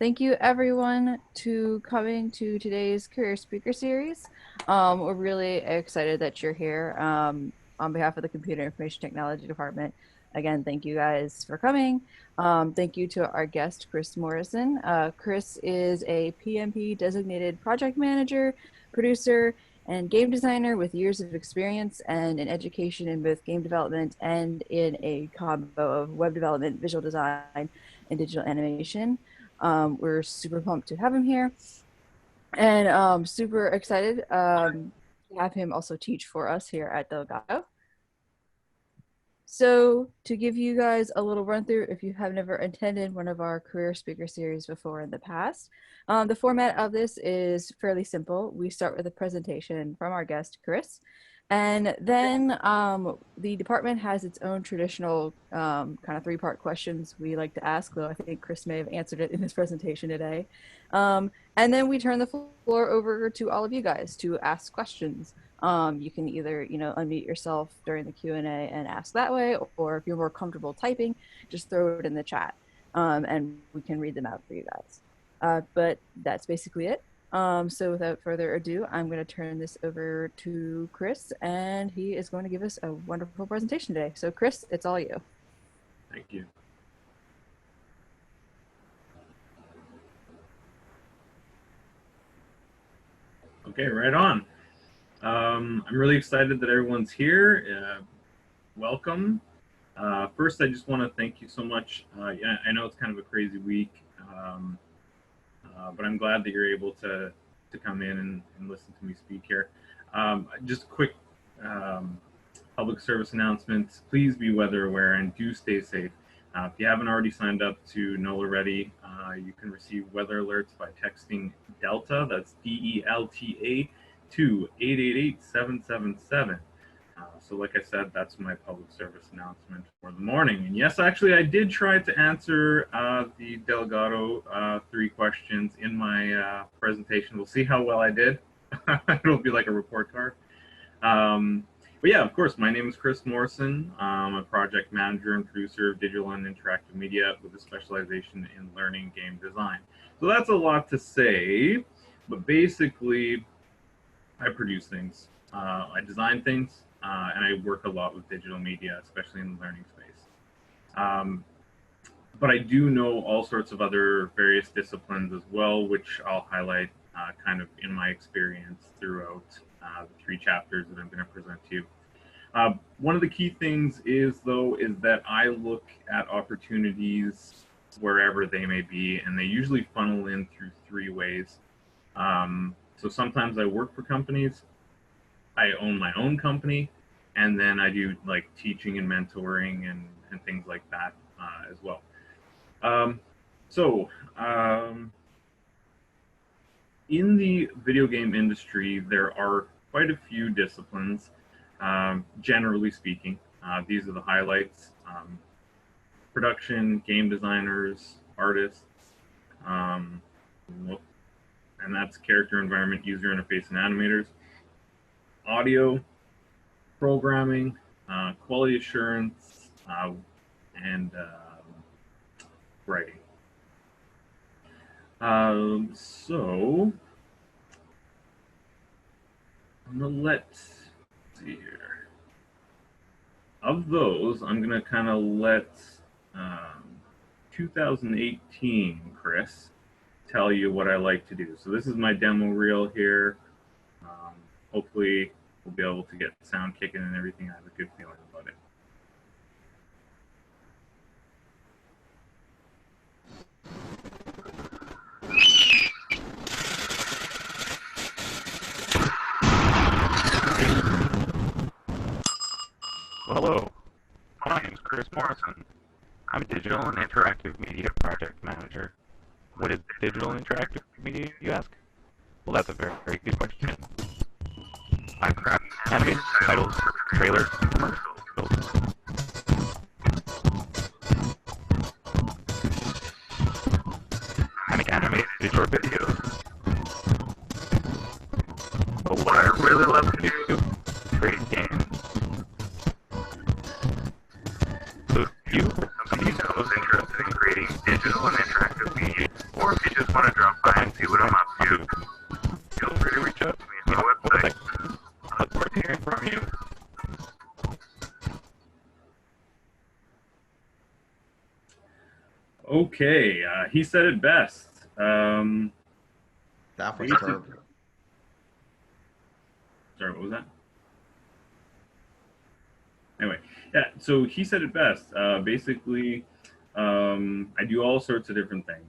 Thank you everyone to coming to today's career speaker series. We're really excited that you're here. On behalf of the Computer Information Technology Department, again, thank you guys for coming. Thank you to our guest, Chris Morrison. Chris is a PMP designated project manager, producer, and game designer with years of experience and an education in both game development and in a combo of web development, visual design, and digital animation. We're super pumped to have him here and super excited to have him also teach for us here at Delgado. So to give you guys a little run through, if you have never attended one of our career speaker series before in the past, the format of this is fairly simple. We start with a presentation from our guest, Chris, and then the department has its own traditional kind of three-part questions we like to ask, though I think Chris may have answered it in his presentation today. And then we turn the floor over to all of you guys to ask questions. You can either, unmute yourself during the Q&A and ask that way, or if you're more comfortable typing, just throw it in the chat and we can read them out for you guys. But that's basically it. So without further ado, I'm going to turn this over to Chris, and he is going to give us a wonderful presentation today. So Chris, it's all you. Thank you. Okay, right on. I'm really excited that everyone's here. Welcome. First, I just want to thank you so much. Yeah, I know it's kind of a crazy week, but I'm glad that you're able to come in and listen to me speak here. Just a quick public service announcement. Please be weather aware and do stay safe. If you haven't already signed up to Know Already, you can receive weather alerts by texting DELTA, that's DELTA, to 888-777. So like I said, that's my public service announcement for the morning. And yes, actually, I did try to answer the Delgado 3 questions in my presentation. We'll see how well I did. It'll be like a report card. But yeah, of course, my name is Chris Morrison. I'm a project manager and producer of digital and interactive media with a specialization in learning game design. So that's a lot to say, but basically, I produce things, I design things, and I work a lot with digital media, especially in the learning space. But I do know all sorts of other various disciplines as well, which I'll highlight kind of in my experience throughout the 3 chapters that I'm going to present to you. One of the key things is that I look at opportunities wherever they may be, and they usually funnel in through 3 ways. So sometimes I work for companies, I own my own company, and then I do like teaching and mentoring and things like that as well. In the video game industry, there are quite a few disciplines, generally speaking. These are the highlights: production, game designers, artists, and that's character, environment, user interface, and animators. Audio, programming, quality assurance, and writing. So let's see here. Of those, I'm gonna kind of let 2018 Chris tell you what I like to do. So this is my demo reel here. Hopefully we'll be able to get the sound kicking and everything. I have a good feeling about it. Well, hello, my name is Chris Morrison. I'm a digital and interactive media project manager. What is digital and interactive media, you ask? Well, that's a very, very good question. I craft animated titles, trailers, and commercials. I make animated short videos. But what I really love to do is create games. So if you or somebody you know is interested in creating digital and interactive media or if you just want to drop by and see what I'm up to, feel free to reach out to me on the website. I look forward to hearing from you. Okay, he said it best. That was terrible. Sorry, what was that? Anyway, yeah, so he said it best. Basically, I do all sorts of different things.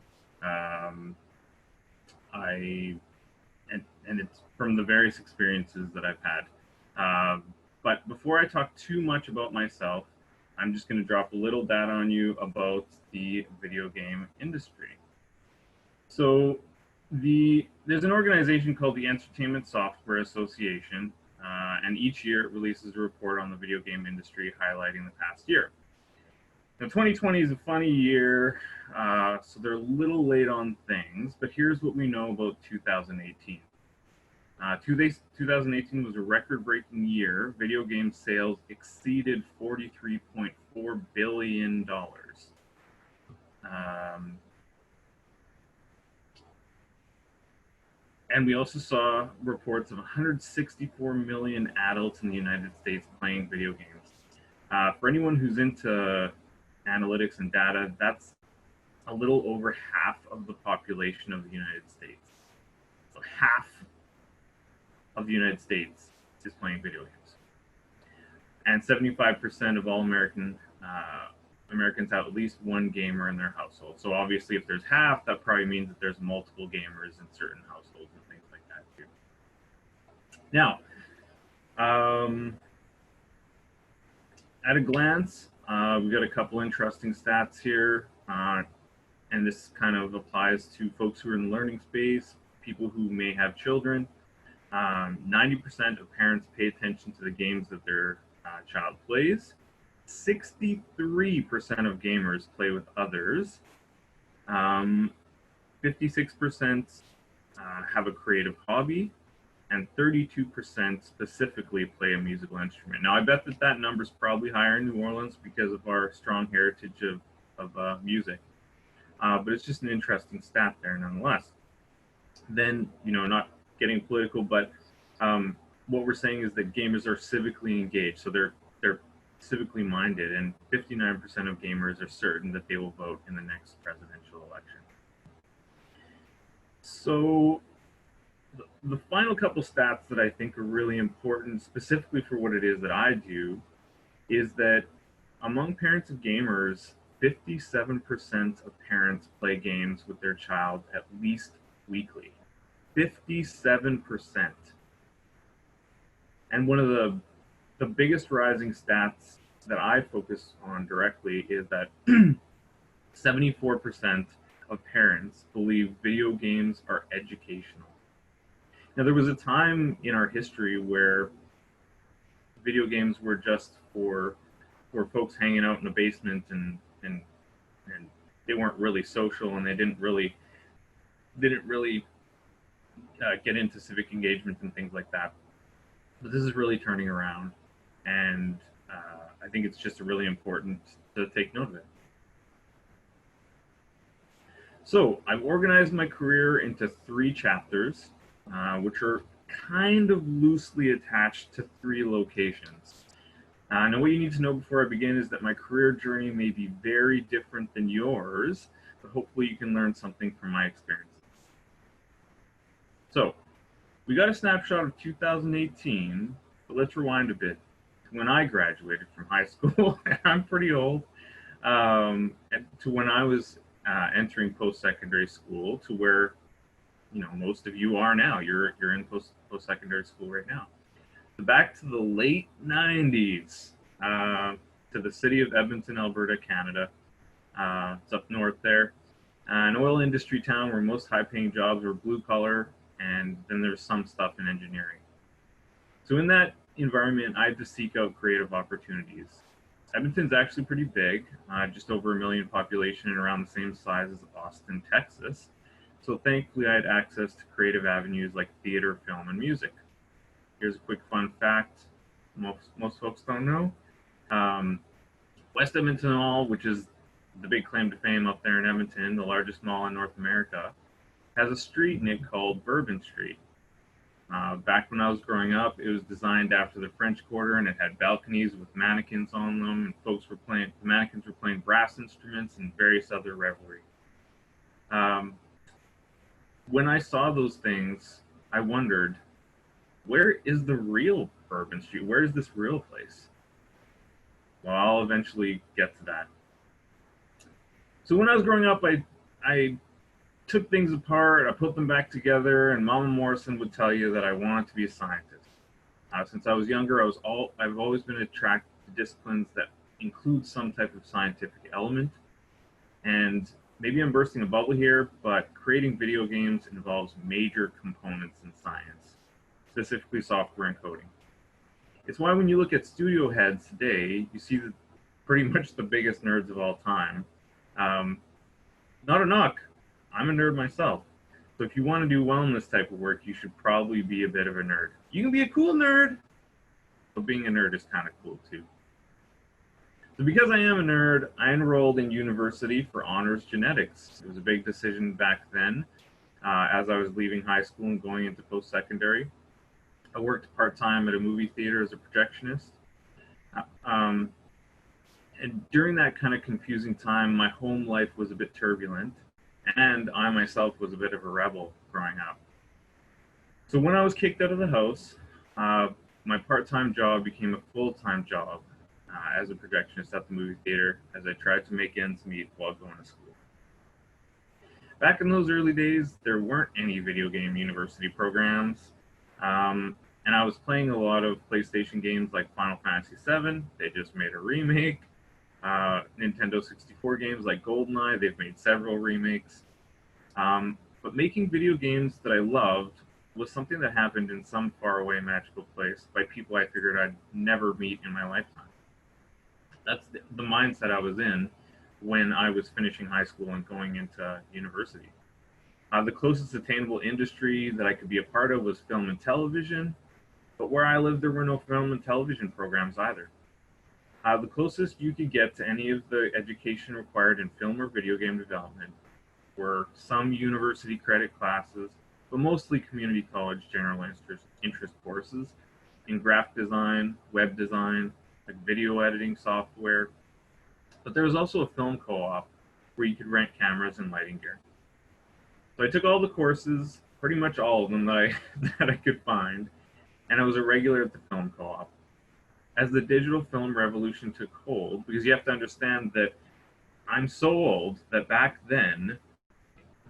And it's from the various experiences that I've had. But before I talk too much about myself, I'm just going to drop a little data on you about the video game industry. So there's an organization called the Entertainment Software Association, and each year it releases a report on the video game industry highlighting the past year. Now, 2020 is a funny year, so they're a little late on things, but here's what we know about 2018. 2018 was a record-breaking year. Video game sales exceeded $43.4 billion. And we also saw reports of 164 million adults in the United States playing video games. For anyone who's into analytics and data, that's a little over half of the population of the United States. So half of the United States is playing video games. And 75% of all Americans have at least one gamer in their household. So obviously if there's half, that probably means that there's multiple gamers in certain households and things like that too. Now, at a glance, we've got a couple interesting stats here. And this kind of applies to folks who are in the learning space, people who may have children. 90% of parents pay attention to the games that their child plays. 63% of gamers play with others. 56% have a creative hobby, and 32% specifically play a musical instrument. Now, I bet that number is probably higher in New Orleans because of our strong heritage of music. But it's just an interesting stat there nonetheless. Then, not getting political, but what we're saying is that gamers are civically engaged. So they're civically minded, and 59% of gamers are certain that they will vote in the next presidential election. So the final couple stats that I think are really important, specifically for what it is that I do, is that among parents of gamers, 57% of parents play games with their child at least weekly. 57%. And one of the biggest rising stats that I focus on directly is that 74% of parents believe video games are educational. Now, there was a time in our history where video games were just for folks hanging out in the basement and they weren't really social, and they didn't really get into civic engagement and things like that. But this is really turning around, and I think it's just really important to take note of it. So I've organized my career into 3 chapters, which are kind of loosely attached to 3 locations. Now, what you need to know before I begin is that my career journey may be very different than yours, but hopefully you can learn something from my experiences. So, we got a snapshot of 2018, but let's rewind a bit to when I graduated from high school. I'm pretty old. To when I was entering post-secondary school, to where most of you are now. You're in post-secondary school right now. So back to the late 90s, to the city of Edmonton, Alberta, Canada. It's up north there. An oil industry town where most high-paying jobs were blue-collar, and then there's some stuff in engineering. So in that environment, I had to seek out creative opportunities. Edmonton's actually pretty big, just over 1 million population and around the same size as Austin, Texas. So thankfully, I had access to creative avenues like theater, film, and music. Here's a quick fun fact most folks don't know. West Edmonton Mall, which is the big claim to fame up there in Edmonton, the largest mall in North America, has a street in it called Bourbon Street. Back when I was growing up, it was designed after the French Quarter, and it had balconies with mannequins on them, and the mannequins were playing brass instruments and various other revelry. Um, when I saw those things, I wondered, where is the real Bourbon Street? Where is this real place? Well, I'll eventually get to that. So when I was growing up, I took things apart, I put them back together, and Mama Morrison would tell you that I wanted to be a scientist. Since I was younger, I've always been attracted to disciplines that include some type of scientific element. And maybe I'm bursting a bubble here, but creating video games involves major components in science, specifically software and coding. It's why when you look at studio heads today, you see pretty much the biggest nerds of all time. Not a knock. I'm a nerd myself. So if you want to do well in this type of work, you should probably be a bit of a nerd. You can be a cool nerd, but being a nerd is kind of cool too. So because I am a nerd, I enrolled in university for honors genetics. It was a big decision back then, as I was leaving high school and going into post-secondary. I worked part-time at a movie theater as a projectionist. And during that kind of confusing time, my home life was a bit turbulent, and I myself was a bit of a rebel growing up. So when I was kicked out of the house, my part-time job became a full-time job as a projectionist at the movie theater as I tried to make ends meet while going to school. Back in those early days, there weren't any video game university programs, and I was playing a lot of PlayStation games like Final Fantasy VII. They just made a remake. Nintendo 64 games like GoldenEye, they've made several remakes. But making video games that I loved was something that happened in some faraway magical place by people I figured I'd never meet in my lifetime. That's the mindset I was in when I was finishing high school and going into university. The closest attainable industry that I could be a part of was film and television, but where I lived, there were no film and television programs either. The closest you could get to any of the education required in film or video game development were some university credit classes, but mostly community college general interest courses in graphic design, web design, like video editing software. But there was also a film co-op where you could rent cameras and lighting gear. So I took all the courses, pretty much all of them that I could find, and I was a regular at the film co-op. As the digital film revolution took hold, because you have to understand that I'm so old that back then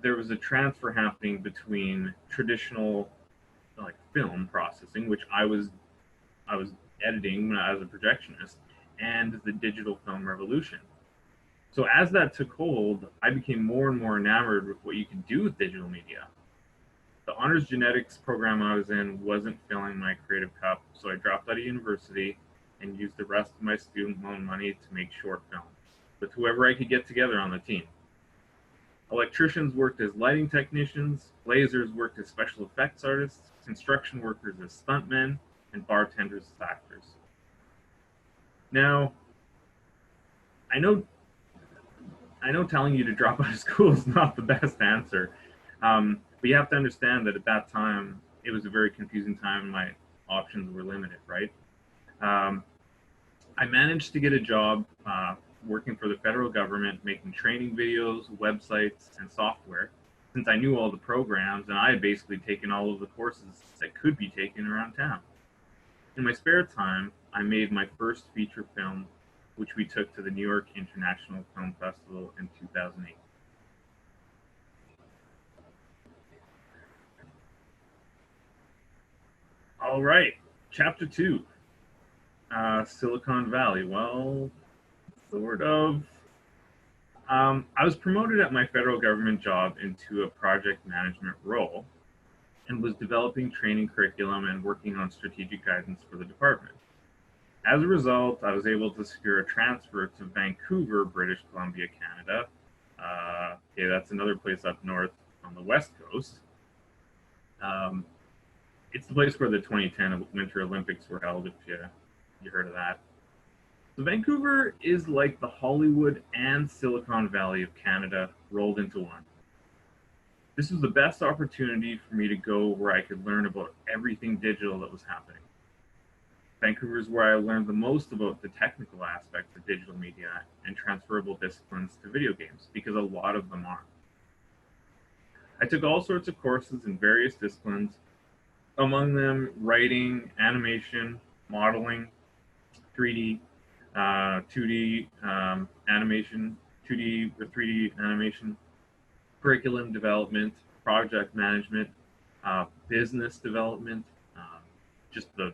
there was a transfer happening between traditional like film processing, which I was editing when I was a projectionist, and the digital film revolution. So as that took hold, I became more and more enamored with what you could do with digital media. The honors genetics program I was in wasn't filling my creative cup, so I dropped out of university and used the rest of my student loan money to make short films with whoever I could get together on the team. Electricians worked as lighting technicians, lasers worked as special effects artists, construction workers as stuntmen, and bartenders as actors. Now, I know telling you to drop out of school is not the best answer, but you have to understand that at that time, it was a very confusing time and my options were limited, right? I managed to get a job working for the federal government, making training videos, websites, and software, since I knew all the programs and I had basically taken all of the courses that could be taken around town. In my spare time, I made my first feature film, which we took to the New York International Film Festival in 2008. All right, chapter 2. Silicon Valley. Well, sort of. I was promoted at my federal government job into a project management role and was developing training curriculum and working on strategic guidance for the department. As a result, I was able to secure a transfer to Vancouver, British Columbia, Canada. Okay, that's another place up north on the west coast. It's the place where the 2010 Winter Olympics were held, if you heard of that. So Vancouver is like the Hollywood and Silicon Valley of Canada rolled into one. This was the best opportunity for me to go where I could learn about everything digital that was happening. Vancouver is where I learned the most about the technical aspects of digital media and transferable disciplines to video games, because a lot of them are. I took all sorts of courses in various disciplines, among them writing, animation, modeling, 3D, 2D animation, 2D or 3D animation, curriculum development, project management, business development, um, just the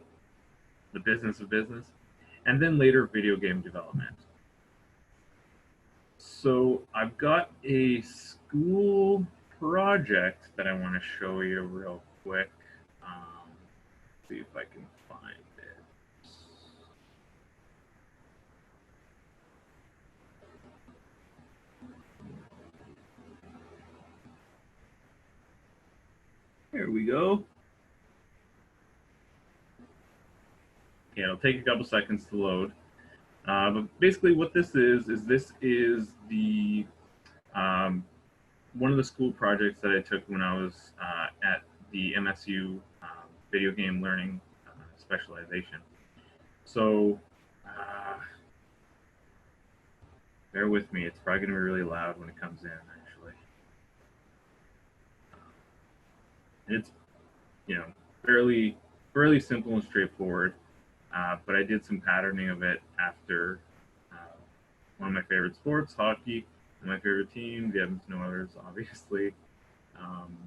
business of business, and then later video game development. So I've got a school project that I want to show you real quick. See if I can find it. Here we go. Yeah, it'll take a couple seconds to load. But basically, what this is the one of the school projects that I took when I was at the MSU video game learning specialization. So bear with me; it's probably going to be really loud when it comes in. Actually, it's fairly simple and straightforward. But I did some patterning of it after uh, one of my favorite sports, hockey, and my favorite team, the Edmonton Oilers, obviously. Um,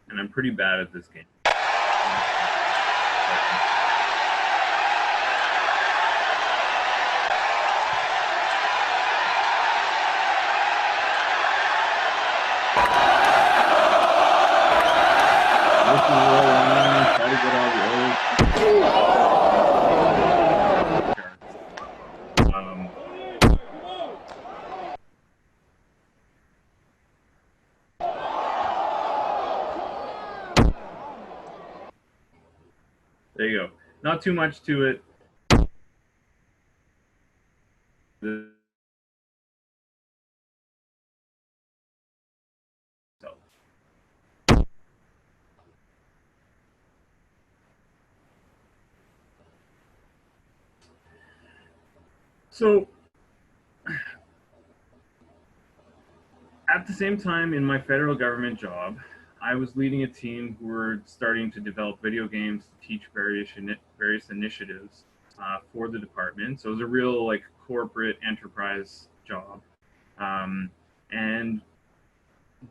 and I'm pretty bad at this game. This is where I try to get all the old there you go. Not too much to it. So at the same time, in my federal government job, I was leading a team who were starting to develop video games to teach various initiatives for the department. So it was a real like corporate enterprise job. And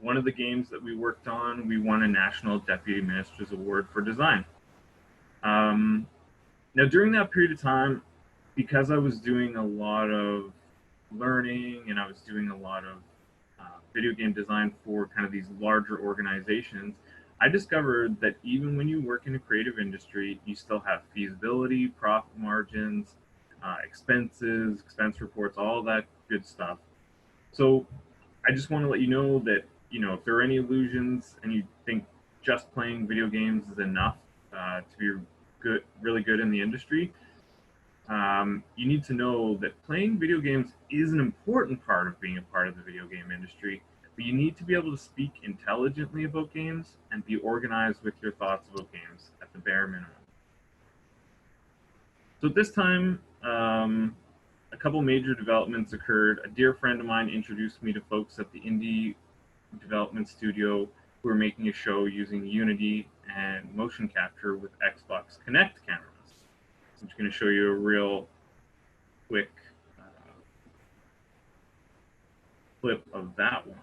one of the games that we worked on, we won a National Deputy Minister's Award for design. Now, during that period of time, because I was doing a lot of learning and I was doing a lot of video game design for kind of these larger organizations, I discovered that even when you work in a creative industry, you still have feasibility, profit margins, expenses, expense reports, all that good stuff. So I just want to let you know that, if there are any illusions and you think just playing video games is enough to be really good in the industry, you need to know that playing video games is an important part of being a part of the video game industry, but you need to be able to speak intelligently about games and be organized with your thoughts about games at the bare minimum. So at this time, a couple major developments occurred. A dear friend of mine introduced me to folks at the indie development studio who were making a show using Unity and motion capture with Xbox Kinect cameras. I'm just going to show you a real quick clip of that one.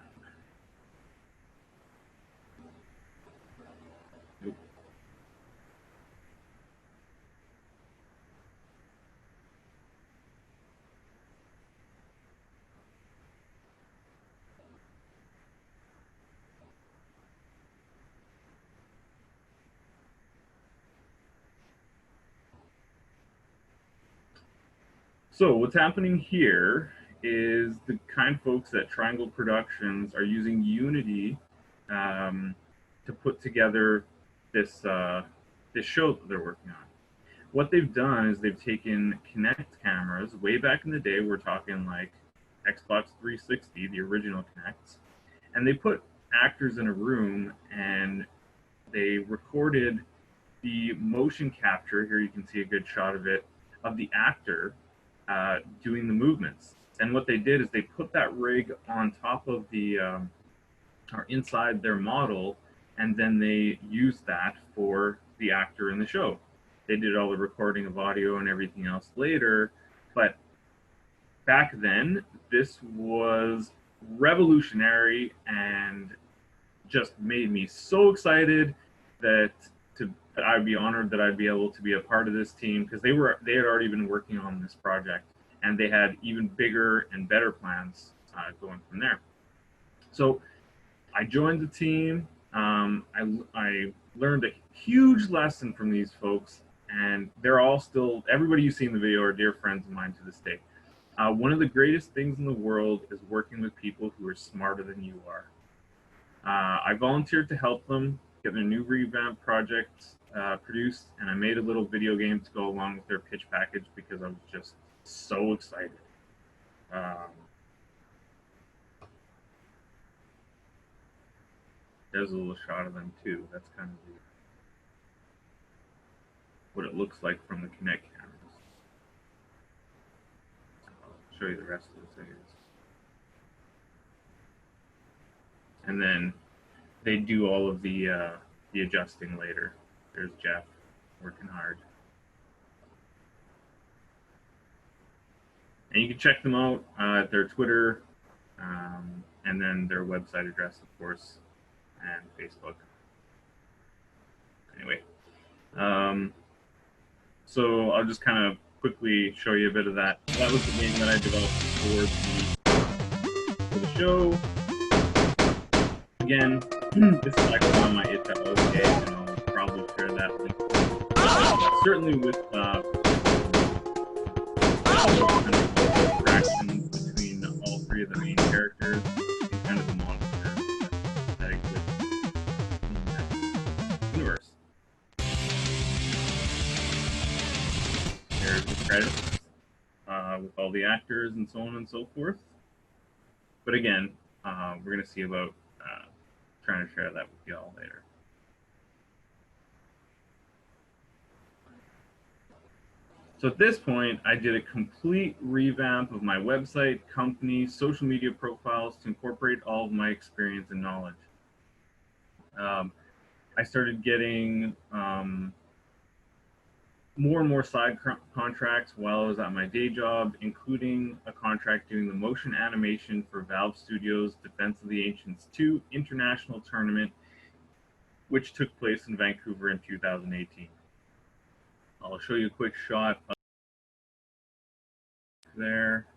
Nope. So what's happening here is the kind of folks at Triangle Productions are using Unity to put together this show that they're working on. What they've done is they've taken Kinect cameras way back in the day. We're talking like Xbox 360, the original Kinects, and they put actors in a room and they recorded the motion capture. Here you can see a good shot of it, of the actor doing the movements. And what they did is they put that rig on top of the or inside their model, and then they used that for the actor in the show. They did all the recording of audio and everything else later, but back then this was revolutionary and just made me so excited that I'd be honored that I'd be able to be a part of this team, because they had already been working on this project and they had even bigger and better plans going from there. So I joined the team. I learned a huge lesson from these folks, and they're all still, everybody you see in the video are dear friends of mine to this day. One of the greatest things in the world is working with people who are smarter than you are. I volunteered to help them get their new revamp project produced, and I made a little video game to go along with their pitch package because I was just so excited. There's a little shot of them too. That's kind of what it looks like from the Kinect cameras. I'll show you the rest of the things. And then they do all of the adjusting later. There's Jeff working hard. And you can check them out at their Twitter, and then their website address, of course, and Facebook. Anyway, so I'll just kind of quickly show you a bit of that. That was the game that I developed for the show. Again, this is actually on my itch.io page, and I'll probably share that link. Certainly with kind of interactions between all three of the main characters and kind of the monster that exists in that universe. There's the credits with all the actors and so on and so forth. But again, we're going to see about trying to share that with y'all later. So at this point, I did a complete revamp of my website, company, social media profiles to incorporate all of my experience and knowledge. I started getting more and more side contracts while I was at my day job, including a contract doing the motion animation for Valve Studios' Defense of the Ancients 2 International Tournament, which took place in Vancouver in 2018. I'll show you a quick shot of there.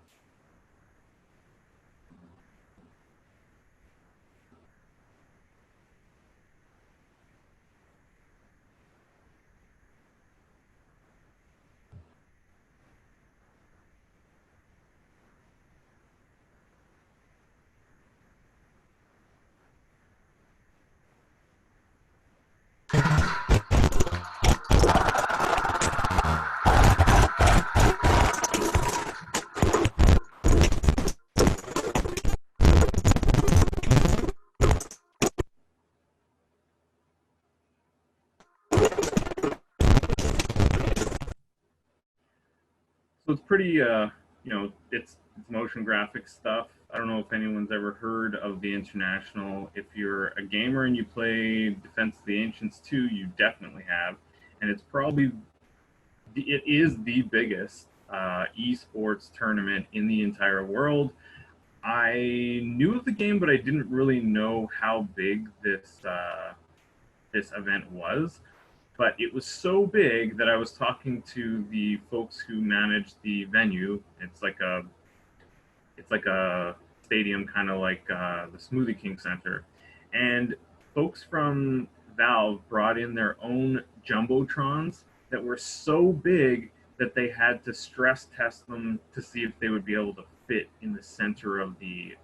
So it's pretty, you know, it's motion graphics stuff. I don't know if anyone's ever heard of the International. If you're a gamer and you play Defense of the Ancients 2, you definitely have. And it's probably, it is the biggest esports tournament in the entire world. I knew of the game, but I didn't really know how big this event was. But it was so big that I was talking to the folks who managed the venue. It's like a stadium, kind of like the Smoothie King Center, and folks from Valve brought in their own jumbotrons that were so big that they had to stress test them to see if they would be able to fit in the center of the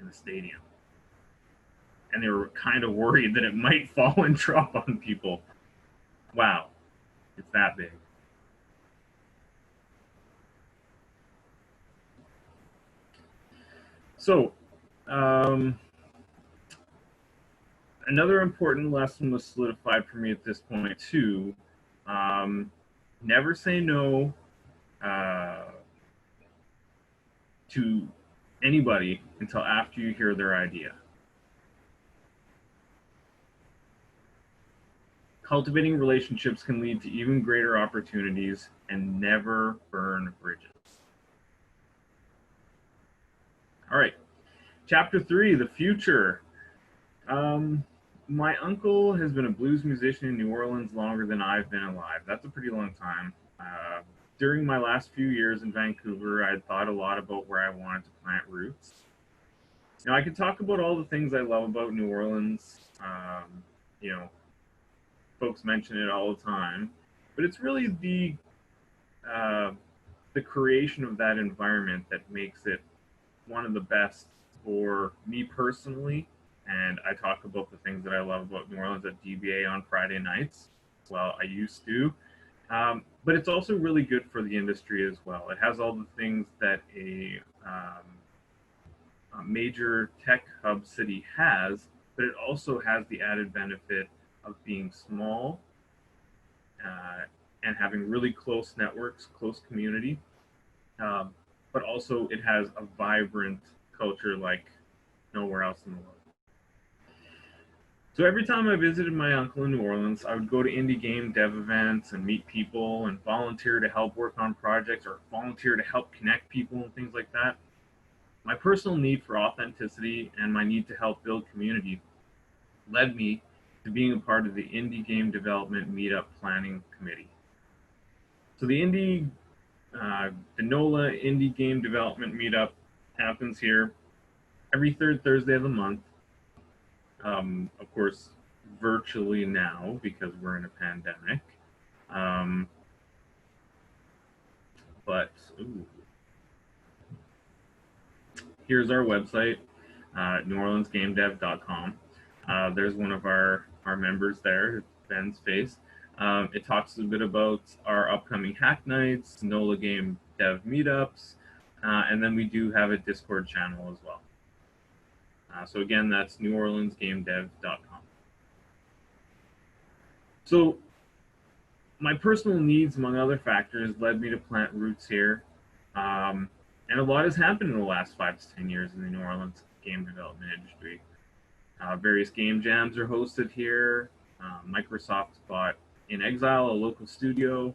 in the stadium, and they were kind of worried that it might fall and drop on people. Wow, it's that big. So, another important lesson was solidified for me at this point too. Um, Never say no uh, to anybody until after you hear their idea. Cultivating relationships can lead to even greater opportunities, and never burn bridges. All right, chapter 3, the future. My uncle has been a blues musician in New Orleans longer than I've been alive. That's a pretty long time. During my last few years in Vancouver, I had thought a lot about where I wanted to plant roots. Now, I could talk about all the things I love about New Orleans. You know, folks mention it all the time, but it's really the creation of that environment that makes it one of the best for me personally. And I talk about the things that I love about New Orleans at DBA on Friday nights. Well, I used to. But it's also really good for the industry as well. It has all the things that a major tech hub city has, but it also has the added benefit of being small and having really close networks, close community. But also, it has a vibrant culture like nowhere else in the world. So every time I visited my uncle in New Orleans, I would go to indie game dev events and meet people and volunteer to help work on projects or volunteer to help connect people and things like that. My personal need for authenticity and my need to help build community led me to being a part of the Indie Game Development Meetup Planning Committee. So the NOLA Indie Game Development Meetup happens here every third Thursday of the month. Of course, virtually now because we're in a pandemic. But here's our website, neworleansgamedev.com. There's one of our members there, Ben's face. It talks a bit about our upcoming hack nights, NOLA game dev meetups, and then we do have a Discord channel as well. So again, that's neworleansgamedev.com. So my personal needs, among other factors, led me to plant roots here. And a lot has happened in the last 5 to 10 years in the New Orleans game development industry. Various game jams are hosted here. Microsoft bought In Exile, a local studio.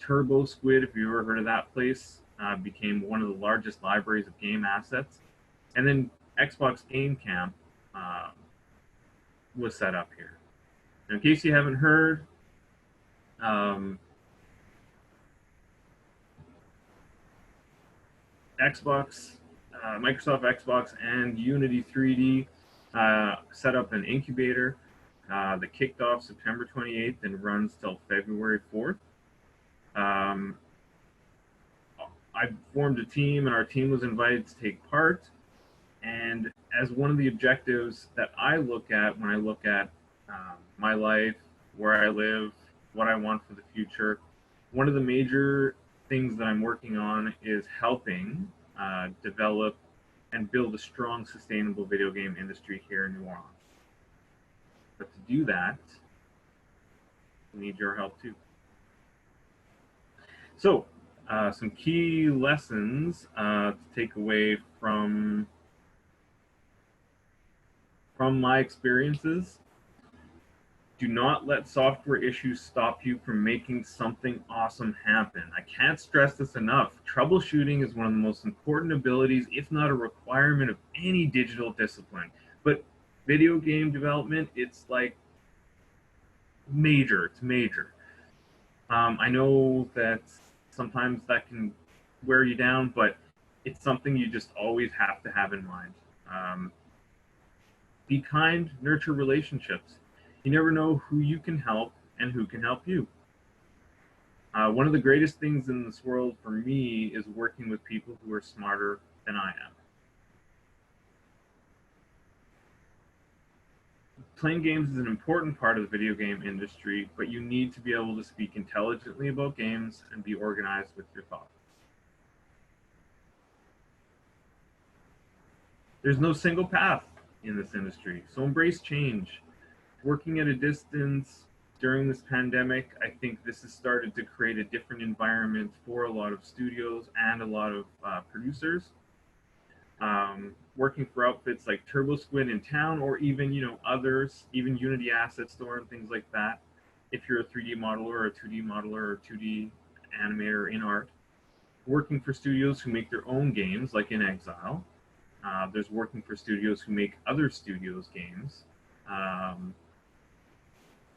Turbo Squid, if you've ever heard of that place, became one of the largest libraries of game assets. And then Xbox Game Camp was set up here. Now, in case you haven't heard, Microsoft Xbox and Unity 3D set up an incubator that kicked off September 28th and runs till February 4th. I formed a team, and our team was invited to take part. And as one of the objectives that I look at when I look at my life, where I live, what I want for the future, one of the major things that I'm working on is helping develop and build a strong, sustainable video game industry here in New Orleans. But to do that, we need your help too. So, some key lessons to take away from my experiences. Do not let software issues stop you from making something awesome happen. I can't stress this enough. Troubleshooting is one of the most important abilities, if not a requirement, of any digital discipline. But video game development, it's like major. It's major. I know that sometimes that can wear you down, but it's something you just always have to have in mind. Be kind, nurture relationships. You never know who you can help and who can help you. One of the greatest things in this world for me is working with people who are smarter than I am. Playing games is an important part of the video game industry, but you need to be able to speak intelligently about games and be organized with your thoughts. There's no single path in this industry, so embrace change. Working at a distance during this pandemic, I think this has started to create a different environment for a lot of studios and a lot of producers. Working for outfits like Turbo Squid in town, or even others, even Unity Asset Store and things like that. If you're a 3D modeler or a 2D modeler or 2D animator in art, working for studios who make their own games, like in Exile. There's working for studios who make other studios' games.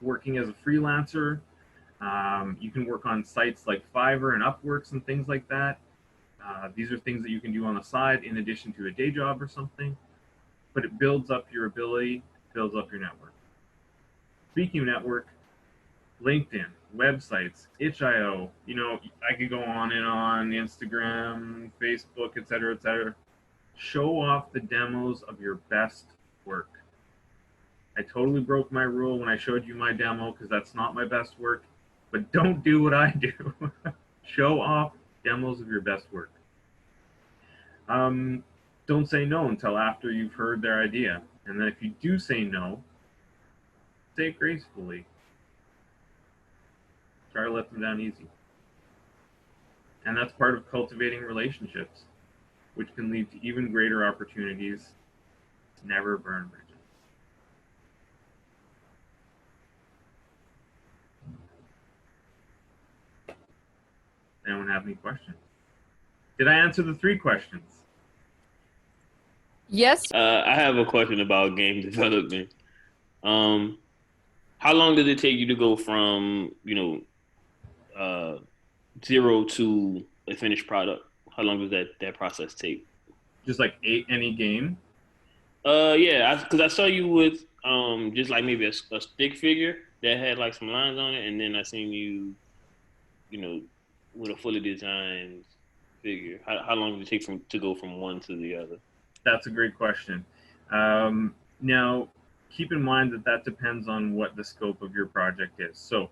Working as a freelancer, you can work on sites like Fiverr and Upworks and things like that. These are things that you can do on the side in addition to a day job or something, but it builds up your ability, builds up your network. Speaking of network, LinkedIn, websites, itch.io, I could go on and on, Instagram, Facebook, etc., etc. Show off the demos of your best work. I totally broke my rule when I showed you my demo because that's not my best work, but don't do what I do. Show off demos of your best work. Don't say no until after you've heard their idea. And then if you do say no, say it gracefully. Try to let them down easy. And that's part of cultivating relationships, which can lead to even greater opportunities. Never burn bridges. Anyone have any questions? Did I answer the 3 questions? Yes. I have a question about game development. How long did it take you to go from, zero to a finished product? How long does that process take? Just like any game? Yeah, because I saw you with just like maybe a stick figure that had like some lines on it, and then I seen you, with a fully designed figure. How long did it take to go from one to the other? That's a great question. Now, keep in mind that depends on what the scope of your project is. So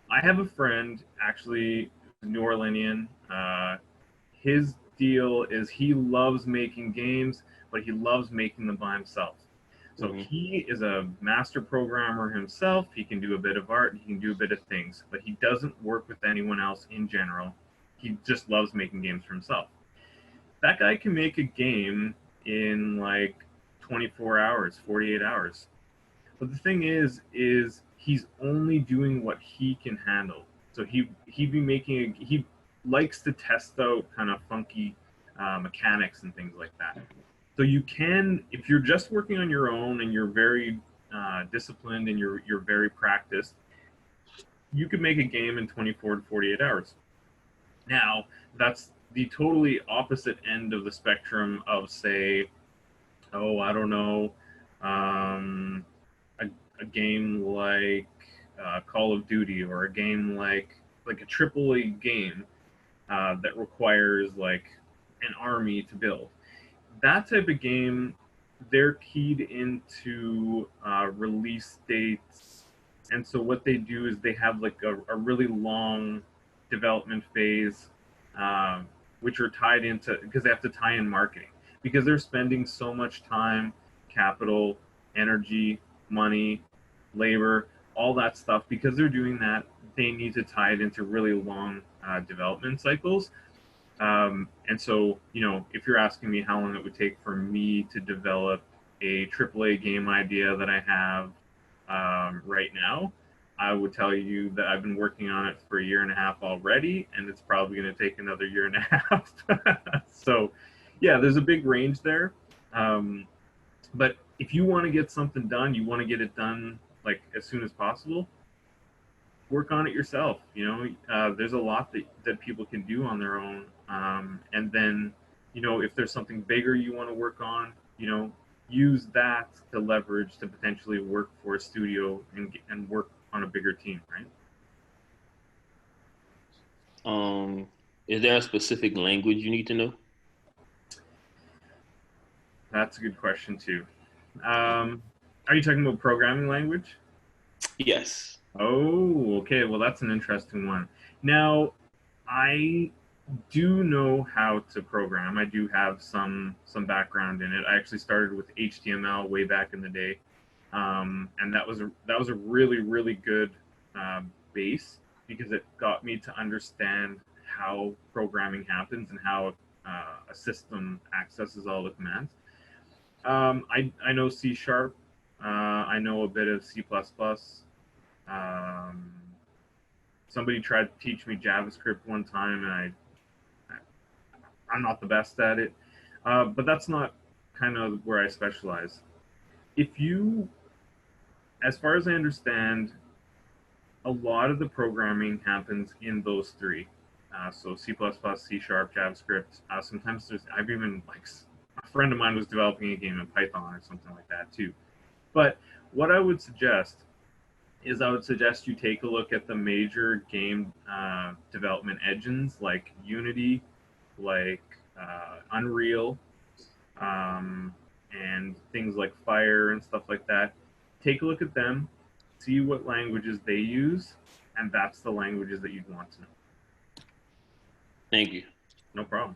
I have a friend, actually, New Orleanian. His deal is he loves making games, but he loves making them by himself. So he is a master programmer himself. He can do a bit of art. He can do a bit of things, but he doesn't work with anyone else in general. He just loves making games for himself. That guy can make a game in like 24 hours, 48 hours. But the thing is he's only doing what he can handle. So he'd be making he likes to test out kind of funky mechanics and things like that. So you can, if you're just working on your own and you're very disciplined and you're very practiced, you could make a game in 24 to 48 hours. Now, that's the totally opposite end of the spectrum of, say, I don't know, a game like Call of Duty, or a game like a AAA game that requires like an army to build. That type of game, they're keyed into release dates, and so what they do is they have like a really long development phase, which are tied into, because they have to tie in marketing, because they're spending so much time, capital, energy, money, labor, all that stuff. Because they're doing that, they need to tie it into really long development cycles. And so, if you're asking me how long it would take for me to develop a AAA game idea that I have right now, I would tell you that I've been working on it for 1.5 years already, and it's probably going to take another 1.5 years. So, yeah, there's a big range there. But if you want to get something done, you want to get it done like as soon as possible, work on it yourself. There's a lot that people can do on their own. And then, if there's something bigger you want to work on, use that to leverage to potentially work for a studio and work on a bigger team, right? Um, is there a specific language you need to know? That's a good question too. Are you talking about programming language? Yes. Oh, okay. Well, that's an interesting one. Now, I do know how to program. I do have some background in it. I actually started with HTML way back in the day, and that was a really good base because it got me to understand how programming happens and how a system accesses all the commands. I know C sharp. I know a bit of C++. Um, Somebody tried to teach me JavaScript one time, and I'm not the best at it. But that's not kind of where I specialize. If you, as far as I understand, a lot of the programming happens in those three. So C++, C sharp, JavaScript. Sometimes I've even like a friend of mine was developing a game in Python or something like that too. But what I would suggest is I would suggest you take a look at the major game development engines like Unity, like Unreal, and things like Fire and stuff like that. Take a look at them, see what languages they use, and that's the languages that you'd want to know. Thank you. No problem.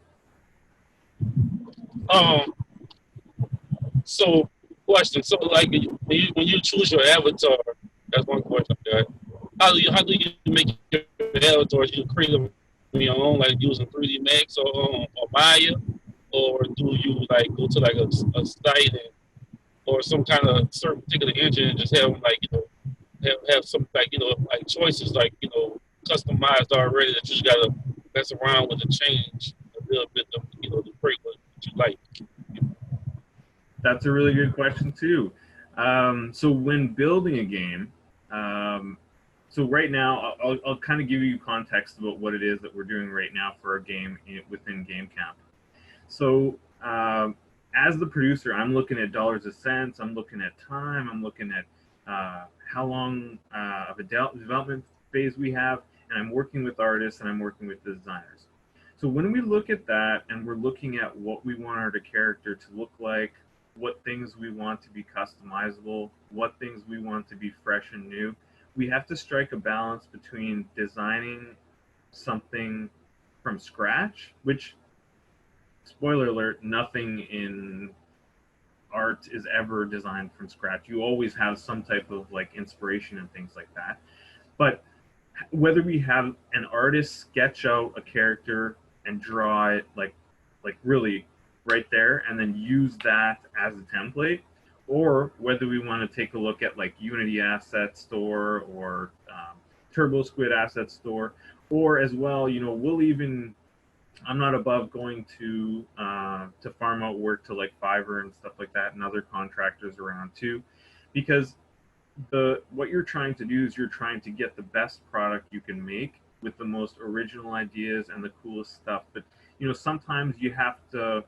Um, so question. So like when you choose your avatar, that's one question I got. How do you make your avatars? You create them on your own, like using 3D Max or Maya, or do you like go to like a site or some kind of certain particular engine and just have them like have some like like choices like customized already that you just gotta mess around with and change a little bit to create what you like. That's a really good question too. So when building a game, um, so right now I'll kind of give you context about what it is that we're doing right now for a game within Game Camp. So as the producer, I'm looking at dollars a cents. I'm looking at time. I'm looking at how long of a development phase we have, and I'm working with artists and I'm working with designers. So when we look at that and we're looking at what we want our character to look like, what things we want to be customizable, what things we want to be fresh and new, we have to strike a balance between designing something from scratch, which, spoiler alert, nothing in art is ever designed from scratch. You always have some type of like inspiration and things like that. But whether we have an artist sketch out a character and draw it like really right there and then use that as a template, or whether we want to take a look at like Unity Asset Store or Turbo Squid Asset Store, or as well, we'll even, I'm not above going to farm out work to like Fiverr and stuff like that and other contractors around too, because what you're trying to do is you're trying to get the best product you can make with the most original ideas and the coolest stuff. But sometimes you have to,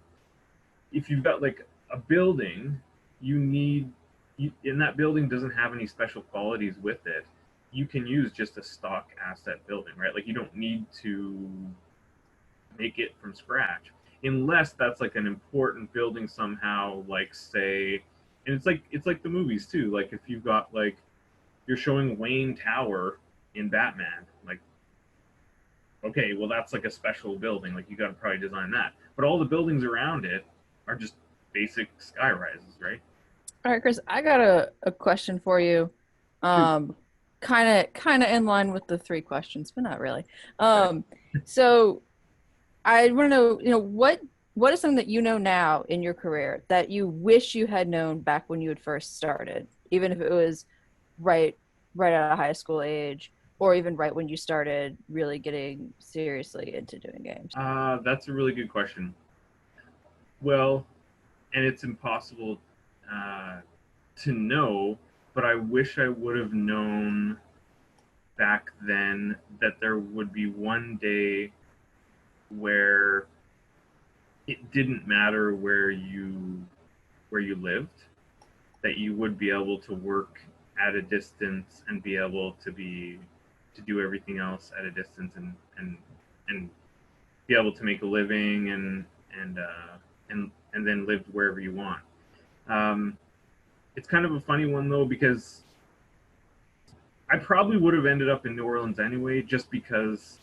if you've got like a building, and that building doesn't have any special qualities with it, you can use just a stock asset building, right? Like you don't need to make it from scratch unless that's like an important building somehow, like say, and it's like the movies too, like if you've got like you're showing Wayne Tower in Batman, like, okay, well that's like a special building, like you got to probably design that, but all the buildings around it are just basic sky rises, right? All right, Chris, I got a question for you. Kind of in line with the three questions, but not really. So I want to know, what is something that you know now in your career that you wish you had known back when you had first started, even if it was right out of high school age, or even right when you started really getting seriously into doing games? That's a really good question. Well, and it's impossible uh, to know, but I wish I would have known back then that there would be one day where it didn't matter where you lived, that you would be able to work at a distance and be able to do everything else at a distance and and be able to make a living and then live wherever you want. It's kind of a funny one though, because I probably would have ended up in New Orleans anyway, just because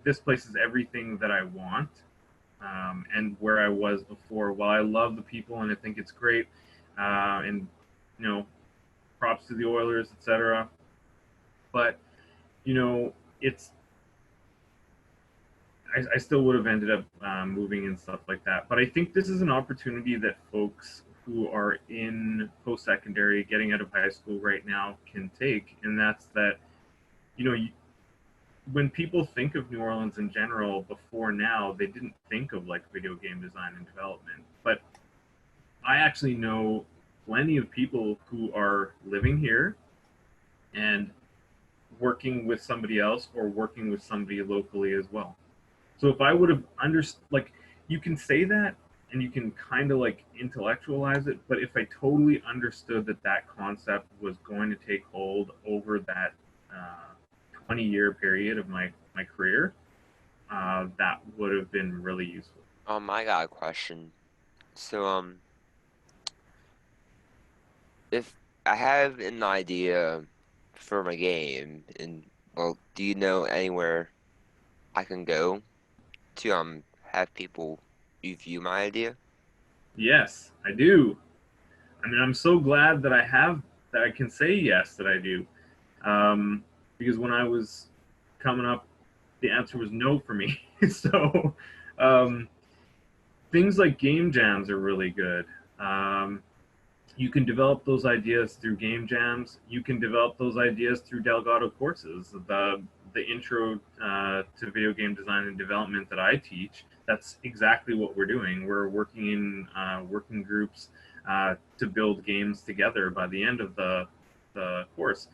this place is everything that I want, and where I was before. While I love the people and I think it's great, and you know, props to the Oilers, etc. But you know, it's I still would have ended up moving and stuff like that. But I think this is an opportunity that folks who are in post-secondary, getting out of high school right now, can take, and that's that. You know, when people think of New Orleans in general before now, they didn't think of like video game design and development. But I actually know plenty of people who are living here and working with somebody else or working with somebody locally as well. So if I would have understood, like, you can say that and you can kind of like intellectualize it, but if I totally understood that that concept was going to take hold over that 20-year period of my career, that would have been really useful. I got a question. So, if I have an idea for my game, and well, do you know anywhere I can go to have people review my idea? Yes, I do. I mean, I'm so glad that I can say yes that I do, because when I was coming up, the answer was no for me. So um, things like game jams are really good. You can develop those ideas through game jams. You can develop those ideas through Delgado courses. The intro to video game design and development that I teach, that's exactly what we're doing. We're working in working groups to build games together by the end of the course.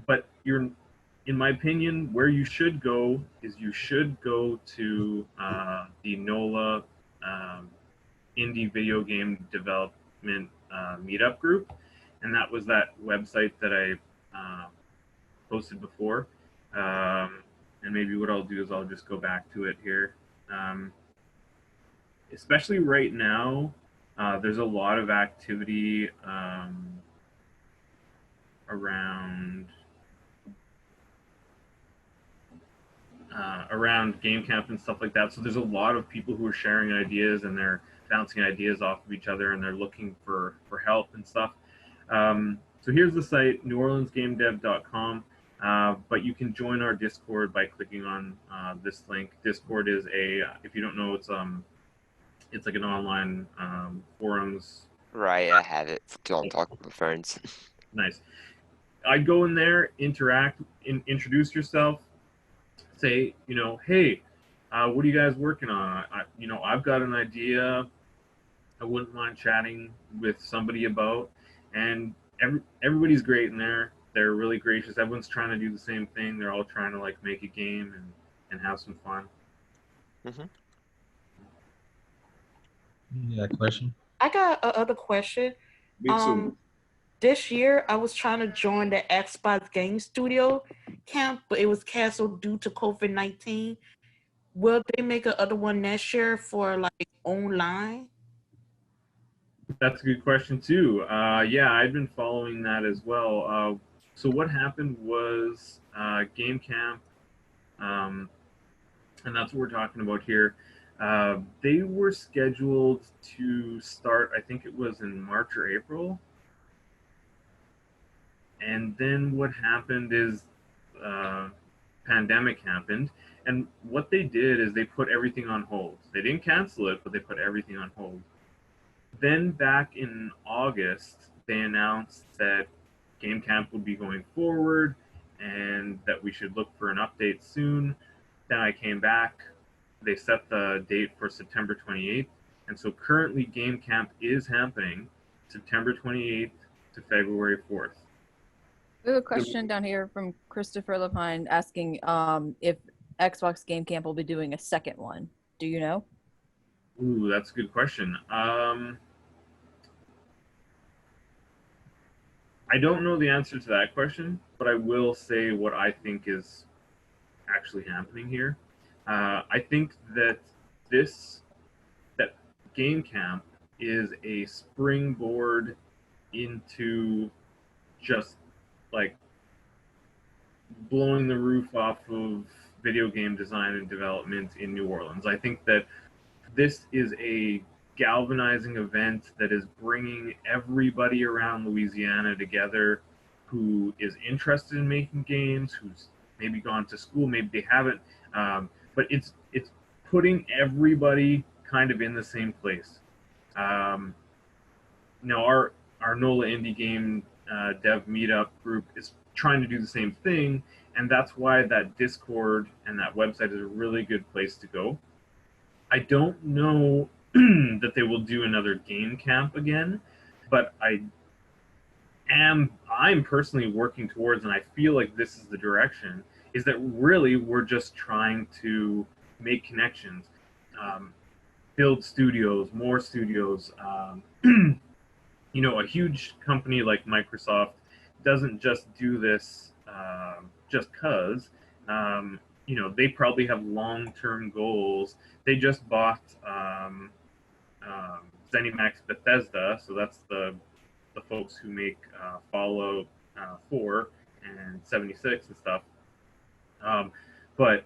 But in my opinion, where you should go is you should go to the NOLA Indie Video Game Development Meetup group, and that was that website that I posted before. And maybe what I'll do is I'll just go back to it here. Especially right now, there's a lot of activity around game camp and stuff like that. So there's a lot of people who are sharing ideas and they're bouncing ideas off of each other and they're looking for help and stuff. So here's the site, neworleansgamedev.com. But you can join our Discord by clicking on this link. Discord is if you don't know, it's like an online forums. Right, I have it. Don't talk with friends. Nice. I'd go in there, interact, introduce yourself, say, hey, what are you guys working on? I've got an idea I wouldn't mind chatting with somebody about. And everybody's great in there. They're really gracious. Everyone's trying to do the same thing. They're all trying to like make a game and have some fun. Mm-hmm. Yeah, question. I got another question. Me too. This year I was trying to join the Xbox Game Studio camp, but it was canceled due to COVID-19. Will they make another one next year for like online? That's a good question too. Yeah, I've been following that as well. So what happened was Game Camp, and that's what we're talking about here. They were scheduled to start, I think it was in March or April. And then what happened is pandemic happened. And what they did is they put everything on hold. They didn't cancel it, but they put everything on hold. Then back in August, they announced that Game Camp would be going forward and that we should look for an update soon. Then I came back. They set the date for September 28th. And so currently Game Camp is happening September 28th to February 4th. We have a question down here from Christopher Lepine asking if Xbox Game Camp will be doing a second one. Do you know? Ooh, that's a good question. I don't know the answer to that question, but I will say what I think is actually happening here. I think that that game camp is a springboard into just like blowing the roof off of video game design and development in New Orleans. I think that this is a galvanizing event that is bringing everybody around Louisiana together who is interested in making games, who's maybe gone to school, maybe they haven't, but it's putting everybody kind of in the same place. Um, Now our NOLA indie game dev meetup group is trying to do the same thing, and that's why that Discord and that website is a really good place to go. I don't know that they will do another game camp again, but I'm personally working towards, and I feel like this is the direction, is that really we're just trying to make connections, build studios, more studios. A huge company like Microsoft doesn't just do this just because. They probably have long-term goals. They just bought ZeniMax Bethesda, so that's the folks who make Fallout 4 and 76 and stuff. But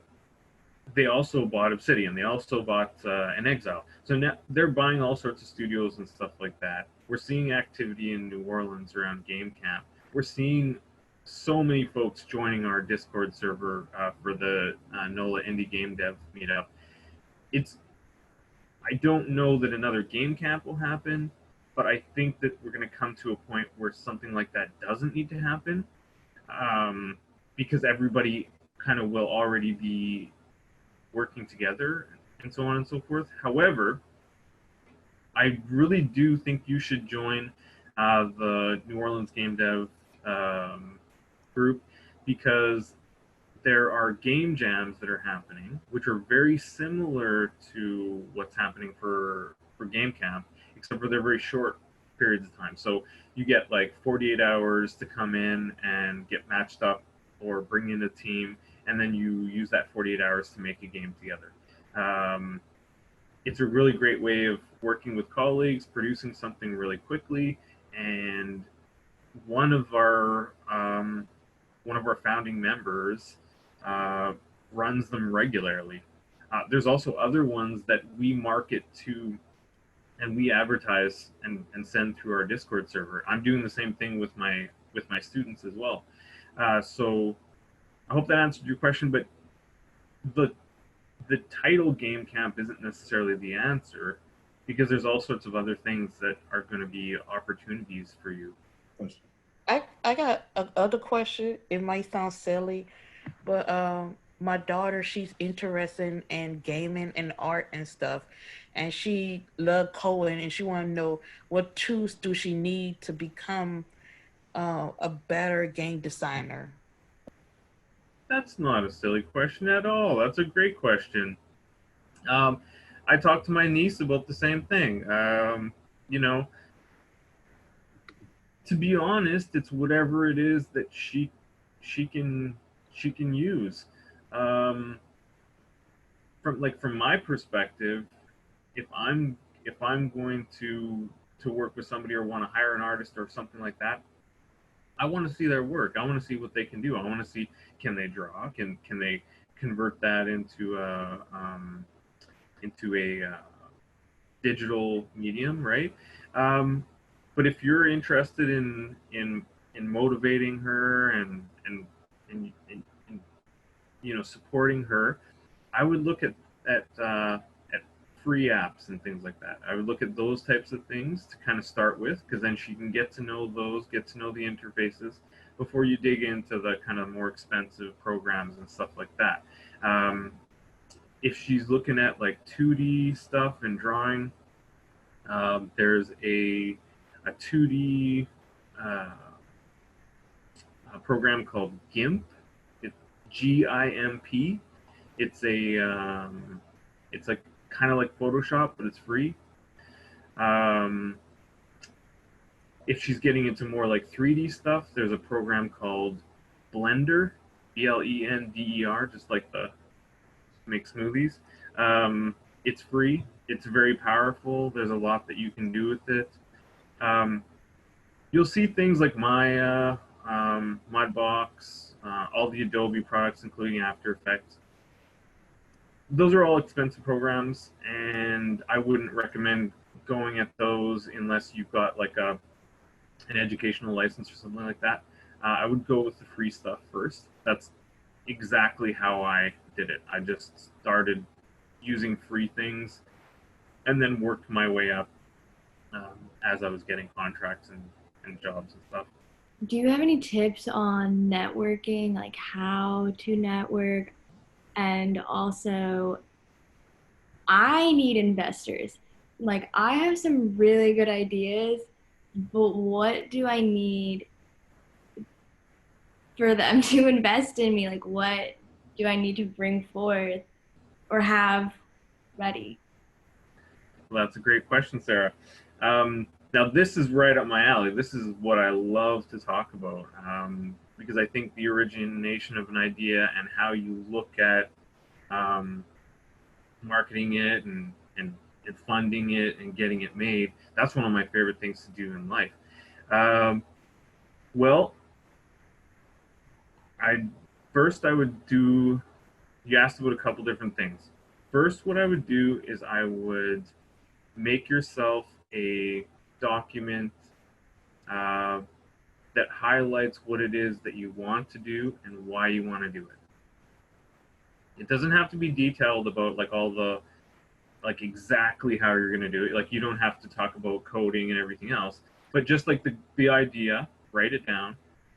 they also bought Obsidian. They also bought an Exile. So now they're buying all sorts of studios and stuff like that. We're seeing activity in New Orleans around Game Camp. We're seeing so many folks joining our Discord server for the NOLA Indie Game Dev meetup. I don't know that another Game Camp will happen, but I think that we're going to come to a point where something like that doesn't need to happen, because everybody kind of will already be working together and so on and so forth. However, I really do think you should join the New Orleans Game Dev group, because there are game jams that are happening, which are very similar to what's happening for Game Camp, except for they're very short periods of time. So you get like 48 hours to come in and get matched up or bring in a team, and then you use that 48 hours to make a game together. It's a really great way of working with colleagues, producing something really quickly, and one of our founding members runs them regularly. There's also other ones that we market to and we advertise and send through our Discord server. I'm doing the same thing with my students as well. So I hope that answered your question, but the title Game Camp isn't necessarily the answer, because there's all sorts of other things that are going to be opportunities for you. I got another question. It might sound silly, but my daughter, she's interested in gaming and art and stuff, and she loved coding, and she want to know what tools do she need to become a better game designer. That's not a silly question at all. That's a great question. I talked to my niece about the same thing. To be honest, it's whatever it is that she can use. Um, from my perspective, if I'm going to work with somebody or want to hire an artist or something like that, I want to see their work. I want to see what they can do. I want to see, can they draw? Can they convert that into a digital medium, right? But if you're interested in motivating her and supporting her, I would look at free apps and things like that. I would look at those types of things to kind of start with, because then she can get to know those, get to know the interfaces before you dig into the kind of more expensive programs and stuff like that. If she's looking at like 2D stuff and drawing, there's a 2D a program called GIMP. It's GIMP. It's like kind of like Photoshop, but it's free. If she's getting into more like 3D stuff, there's a program called Blender. Blender, just like the make smoothies. It's free. It's very powerful. There's a lot that you can do with it. Um, you'll see things like Maya, Mudbox, all the Adobe products, including After Effects. Those are all expensive programs, and I wouldn't recommend going at those unless you've got like an educational license or something like that. I would go with the free stuff first. That's exactly how I did it. I just started using free things and then worked my way up as I was getting contracts and jobs and stuff. Do you have any tips on networking, like how to network? And also, I need investors. Like, I have some really good ideas, but what do I need for them to invest in me? Like, what do I need to bring forth or have ready? Well, that's a great question, Sarah. Now, this is right up my alley. This is what I love to talk about because I think the origination of an idea and how you look at marketing it and funding it and getting it made, that's one of my favorite things to do in life. Well, I would do, you asked about a couple different things. First, what I would do is I would make yourself a document that highlights what it is that you want to do and why you want to do it. It doesn't have to be detailed about like all the like exactly how you're going to do it. Like you don't have to talk about coding and everything else, but just like the idea, write it down,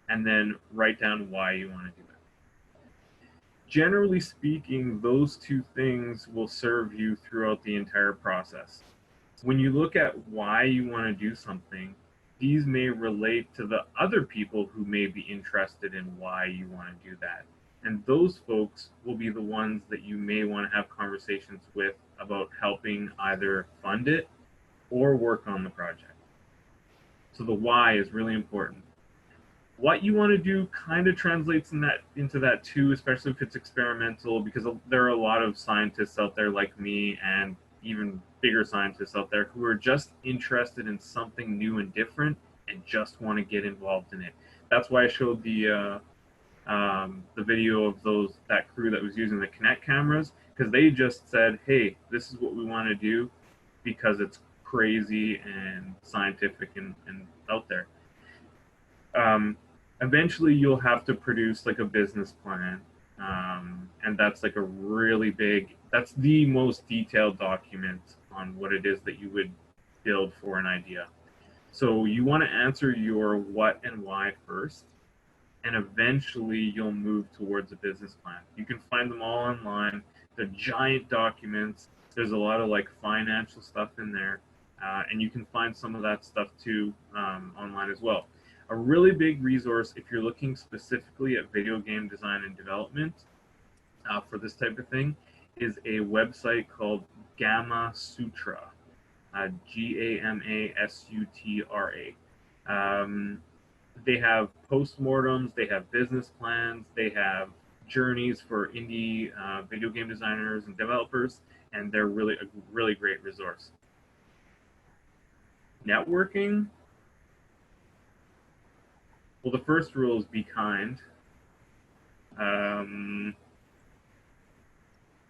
and then write down why you want to do it. Generally speaking, those two things will serve you throughout the entire process. When you look at why you want to do something, these may relate to the other people who may be interested in why you want to do that. And those folks will be the ones that you may want to have conversations with about helping either fund it or work on the project. So the why is really important. What you want to do kind of translates into that too, especially if it's experimental, because there are a lot of scientists out there like me and even bigger scientists out there who are just interested in something new and different and just want to get involved in it. That's why I showed the video of that crew that was using the Kinect cameras, because they just said, hey, this is what we want to do because it's crazy and scientific and out there. Eventually you'll have to produce like a business plan, and that's like a really big, that's the most detailed document on what it is that you would build for an idea. So you want to answer your what and why first, and eventually you'll move towards a business plan. You can find them all online. They're giant documents. There's a lot of like financial stuff in there, and you can find some of that stuff too online as well. A really big resource if you're looking specifically at video game design and development for this type of thing is a website called Gamma Sutra, Gamasutra. They have postmortems, they have business plans, they have journeys for indie video game designers and developers, and they're really a really great resource. Networking. Well, the first rule is be kind.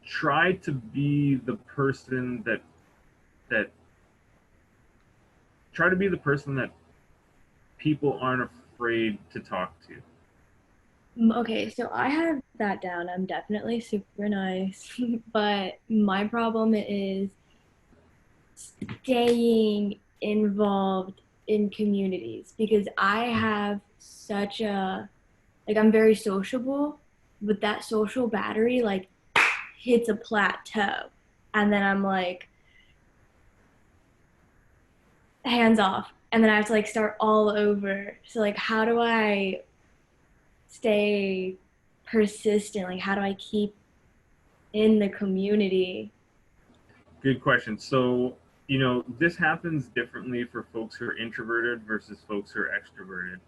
Try to be the person that people aren't afraid to talk to. Okay, so I have that down. I'm definitely super nice, but my problem is staying involved in communities because I have such a, like, I'm very sociable, but that social battery like hits a plateau, and then I'm like hands off, and then I have to like start all over. So like, how do I stay persistent? Like, how do I keep in the community? Good question. So, this happens differently for folks who are introverted versus folks who are extroverted.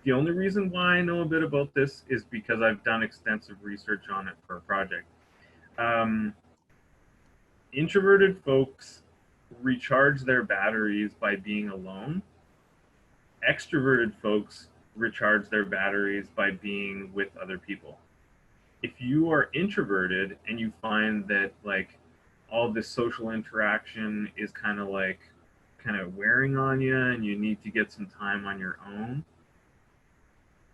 The only reason why I know a bit about this is because I've done extensive research on it for a project. Um, Introverted folks recharge their batteries by being alone. Extroverted folks recharge their batteries by being with other people. If you are introverted and you find that like all this social interaction is kind of wearing on you and you need to get some time on your own,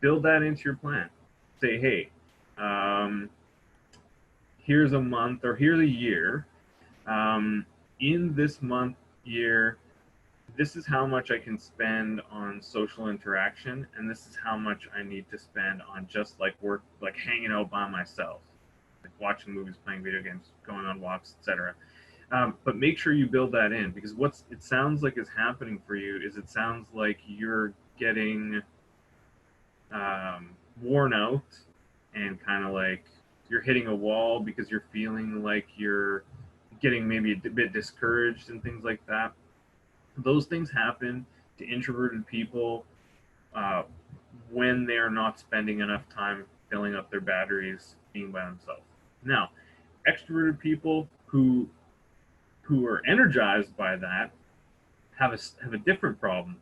build that into your plan. Say, hey, um, here's a month or here's a year. In this month, year, this is how much I can spend on social interaction, and this is how much I need to spend on just like work, like hanging out by myself, like watching movies, playing video games, going on walks, etc. But make sure you build that in, because what it sounds like is happening for you is it sounds like you're getting worn out and kind of like you're hitting a wall because you're feeling like you're getting maybe a bit discouraged and things like that. Those things happen to introverted people when they are not spending enough time filling up their batteries being by themselves. Now, extroverted people who are energized by that have a different problem.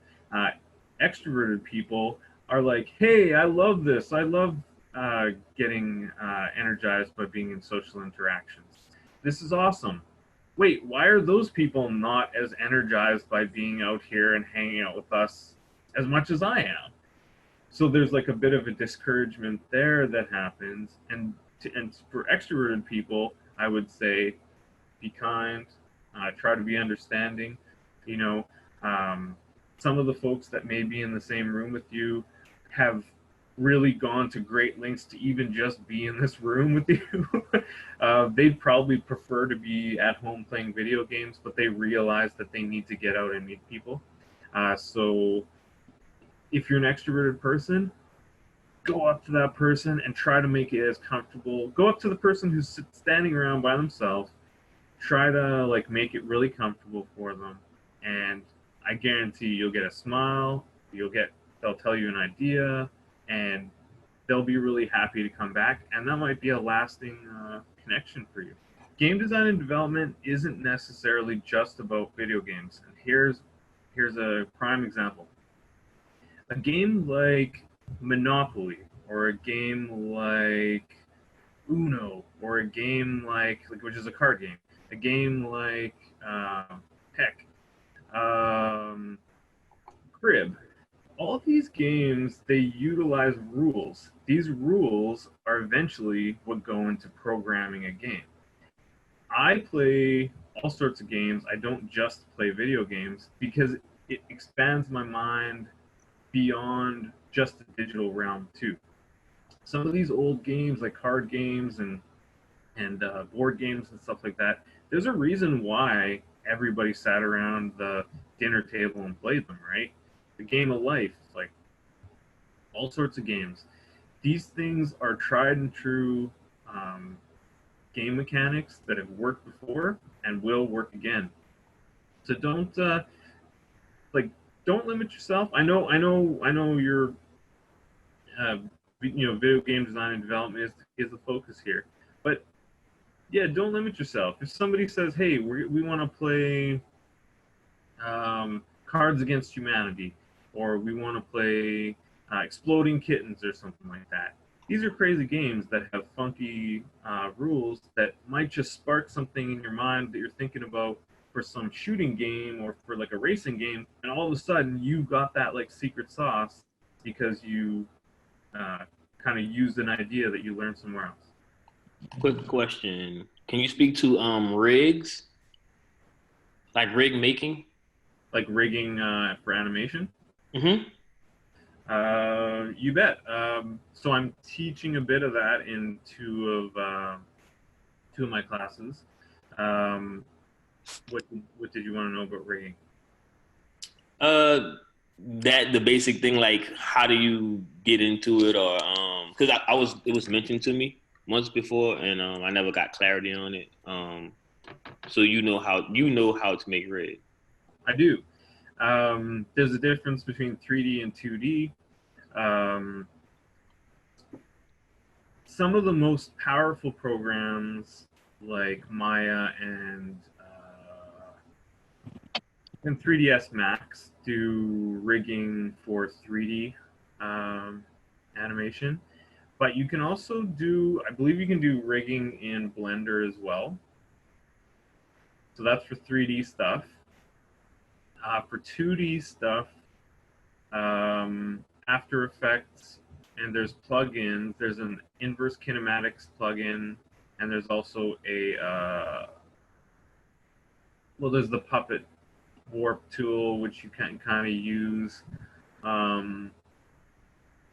Extroverted people are like, hey, I love this. I love getting energized by being in social interactions. This is awesome. Wait, why are those people not as energized by being out here and hanging out with us as much as I am? So there's like a bit of a discouragement there that happens. And for extroverted people, I would say be kind, try to be understanding. You know, some of the folks that may be in the same room with you have really gone to great lengths to even just be in this room with you. They'd probably prefer to be at home playing video games, but they realize that they need to get out and meet people. So if you're an extroverted person, go up to that person and try to make it as comfortable. Go up to the person who's standing around by themselves, try to like make it really comfortable for them, and I guarantee you'll get a smile, they'll tell you an idea, and they'll be really happy to come back, and that might be a lasting connection for you. Game design and development isn't necessarily just about video games. And here's a prime example. A game like Monopoly, or a game like Uno, or a game like which is a card game, a game like heck, Crib. All these games, they utilize rules. These rules are eventually what go into programming a game. I play all sorts of games. I don't just play video games because it expands my mind beyond just the digital realm too. Some of these old games, like card games and board games and stuff like that, there's a reason why everybody sat around the dinner table and played them, right? The game of life, like all sorts of games. These things are tried and true game mechanics that have worked before and will work again. So don't limit yourself. I know your video game design and development is the focus here, but yeah, don't limit yourself. If somebody says, hey, we want to play Cards Against Humanity, or we want to play Exploding Kittens or something like that. These are crazy games that have funky rules that might just spark something in your mind that you're thinking about for some shooting game or for like a racing game, and all of a sudden you got that like secret sauce because you kind of used an idea that you learned somewhere else. Quick question. Can you speak to rigs? Like rig making? Like rigging for animation? Mm-hmm. You bet. So I'm teaching a bit of that in two of my classes. What did you want to know about rigging? That the basic thing, like how do you get into it, or because it was mentioned to me once before, and I never got clarity on it. So you know how to make rig. I do. There's a difference between 3D and 2D. Um, some of the most powerful programs like Maya and 3ds Max do rigging for 3D animation, but you can also do, I believe you can do rigging in Blender as well. So that's for 3D stuff. For 2D stuff, After Effects, and there's plugins. There's an inverse kinematics plugin, and there's also a there's the Puppet Warp tool, which you can kind of use.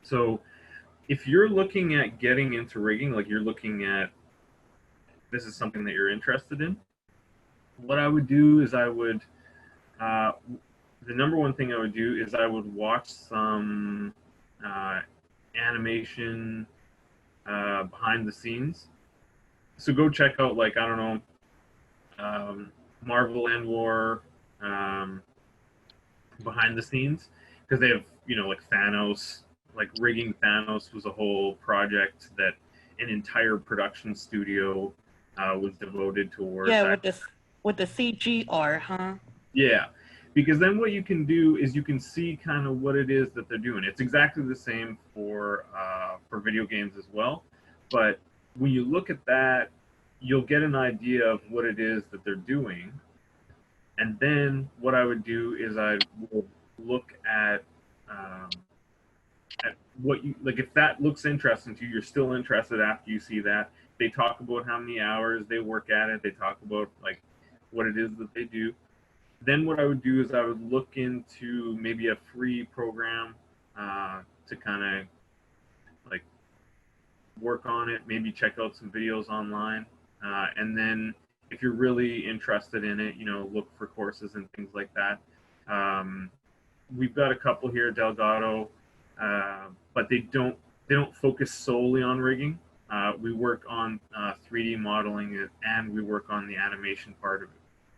So if you're looking at getting into rigging, like you're looking at this is something that you're interested in, what I would do is the number one thing I would do is I would watch some animation behind the scenes. So go check out, like, I don't know, Marvel and War behind the scenes, because they have, like Thanos, like rigging Thanos was a whole project that an entire production studio was devoted towards. Yeah, with the CGR, huh? Yeah, because then what you can do is you can see kind of what it is that they're doing. It's exactly the same for video games as well, but when you look at that, you'll get an idea of what it is that they're doing. And then what I would do is I would look at what you like. If that looks interesting to you, you're still interested after you see that. They talk about how many hours they work at it. They talk about like what it is that they do. Then what I would do is I would look into maybe a free program to kind of like work on it, maybe check out some videos online. And then if you're really interested in it, look for courses and things like that. We've got a couple here at Delgado, but they don't focus solely on rigging. We work on 3D modeling and we work on the animation part of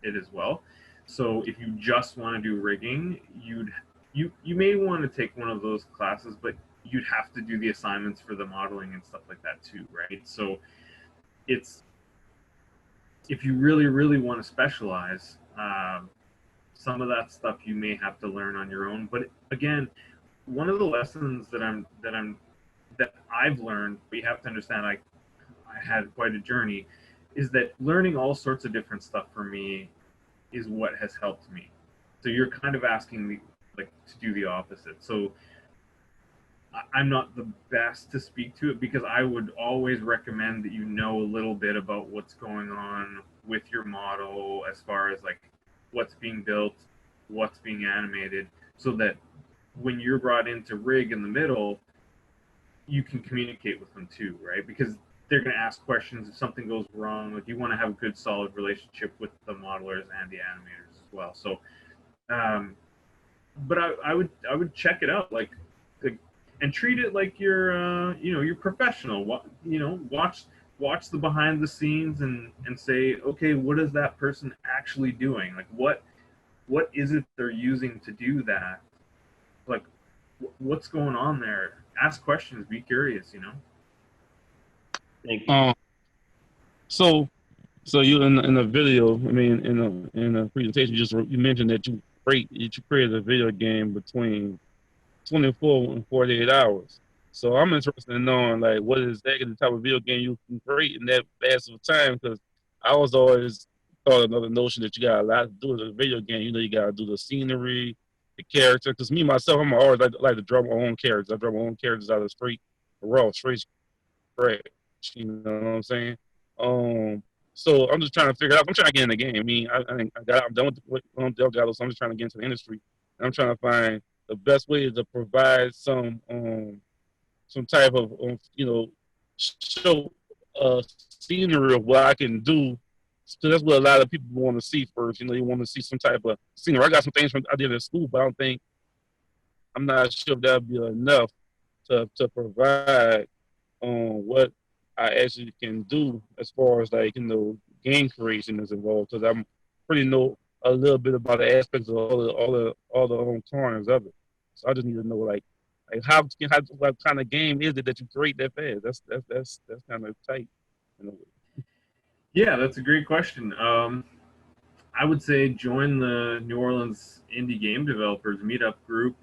it as well. So if you just want to do rigging, you may want to take one of those classes, but you'd have to do the assignments for the modeling and stuff like that too, right? So it's, if you really, really want to specialize, some of that stuff you may have to learn on your own. But again, one of the lessons that I've learned, we have to understand, I had quite a journey, is that learning all sorts of different stuff for me is what has helped me. So you're kind of asking me like to do the opposite. So I'm not the best to speak to it, because I would always recommend that you know a little bit about what's going on with your model as far as like what's being built, what's being animated, so that when you're brought in to rig in the middle, you can communicate with them too, right? Because they're going to ask questions if something goes wrong. Like, you want to have a good, solid relationship with the modelers and the animators as well. So, but I would check it out, like and treat it like you're professional. Watch the behind the scenes and say, okay, what is that person actually doing? Like, what is it they're using to do that? Like, what's going on there? Ask questions, be curious, Thank you. So you in the video, I mean, in a presentation, you mentioned that you created a video game between 24 and 48 hours. So I'm interested in knowing, like, what is exactly the type of video game you can create in that fast of time? Because I was always thought another notion that you got a lot to do with a video game. You got to do the scenery, the character. Because me myself, I'm always like to draw my own characters. I draw my own characters out of straight scratch. You know what I'm saying? So I'm just trying to figure out. I'm trying to get in the game. I mean, I'm done with Delgado, so I'm just trying to get into the industry. And I'm trying to find the best way to provide some type of show scenery of what I can do. So that's what a lot of people want to see first. You want to see some type of scenery. I got some things I did in school, but I'm not sure if that'll be enough to provide what I actually can do as far as game creation is involved. Because I'm pretty know a little bit about the aspects of all the corners of it. So I just need to know, like, Like what kind of game is it that you create that fast? That's kind of tight. You know? Yeah, that's a great question. I would say join the New Orleans indie game developers meetup group.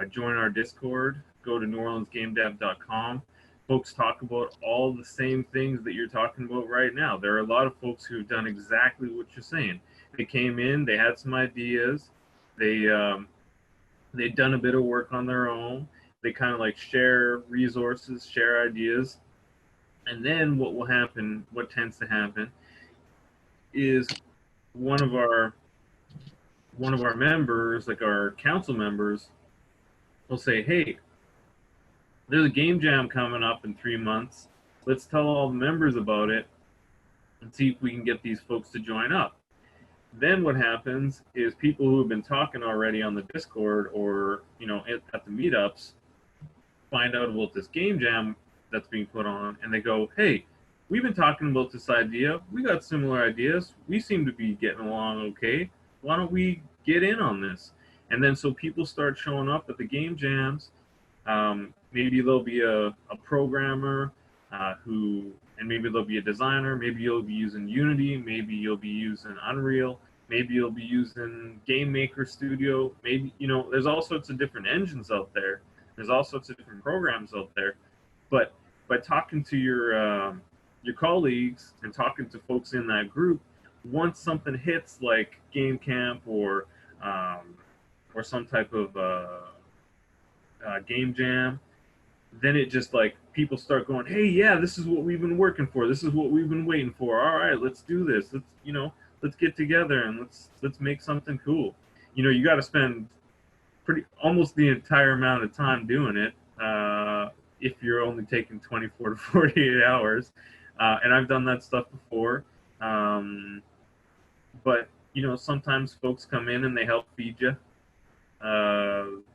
Join our Discord. Go to neworleansgamedev.com. Folks talk about all the same things that you're talking about right now. There are a lot of folks who've done exactly what you're saying. They came in, they had some ideas, they they'd done a bit of work on their own. They kind of like share resources, share ideas, and then what will happen? What tends to happen is one of our one of our members, like our council members, will say, "Hey, there's a game jam coming up in 3 months. Let's tell all the members about it and see if we can get these folks to join up." Then what happens is people who have been talking already on the Discord or at the meetups find out about this game jam that's being put on, and they go, "Hey, we've been talking about this idea. We got similar ideas. We seem to be getting along okay. Why don't we get in on this?" And then so people start showing up at the game jams. Maybe there'll be a programmer and maybe there'll be a designer. Maybe you'll be using Unity. Maybe you'll be using Unreal. Maybe you'll be using Game Maker Studio. Maybe, there's all sorts of different engines out there. There's all sorts of different programs out there. But by talking to your colleagues and talking to folks in that group, once something hits like Game Camp or some type of game jam, then it just like people start going, "Hey, yeah, this is what we've been working for. This is what we've been waiting for. All right, let's do this. Let's get together and let's make something cool." You got to spend almost the entire amount of time doing it if you're only taking 24 to 48 hours. And I've done that stuff before. But sometimes folks come in and they help feed you.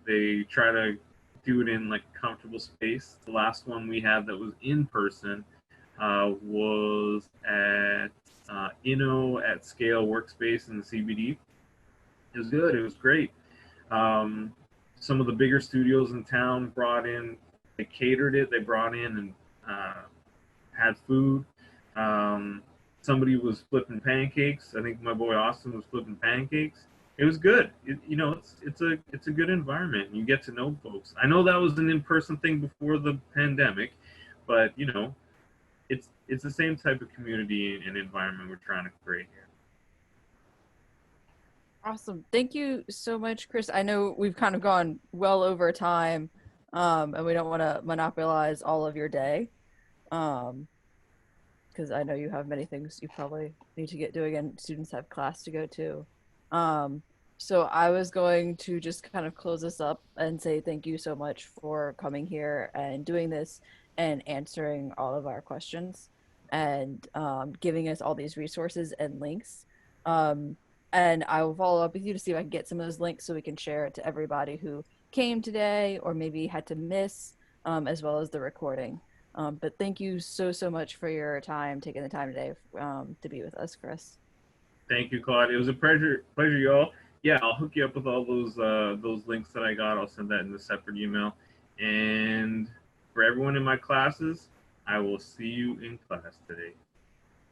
They try to do it in like a comfortable space. The last one we had that was in person was at Inno at Scale Workspace in the CBD. It was good. It was great. Some of the bigger studios in town brought in, they catered it. They brought in and had food. Somebody was flipping pancakes. I think my boy Austin was flipping pancakes. It was good. It's a good environment. You get to know folks. I know that was an in-person thing before the pandemic, but it's the same type of community and environment we're trying to create here. Awesome. Thank you so much, Chris. I know we've kind of gone well over time, and we don't want to monopolize all of your day, because I know you have many things you probably need to get doing, and students have class to go to. So I was going to just kind of close this up and say thank you so much for coming here and doing this and answering all of our questions and giving us all these resources and links. And I will follow up with you to see if I can get some of those links so we can share it to everybody who came today or maybe had to miss, as well as the recording. But thank you so much for your time, taking the time today to be with us, Chris. Thank you, Claude. It was a pleasure, y'all. Yeah, I'll hook you up with all those links that I got. I'll send that in a separate email. And for everyone in my classes, I will see you in class today.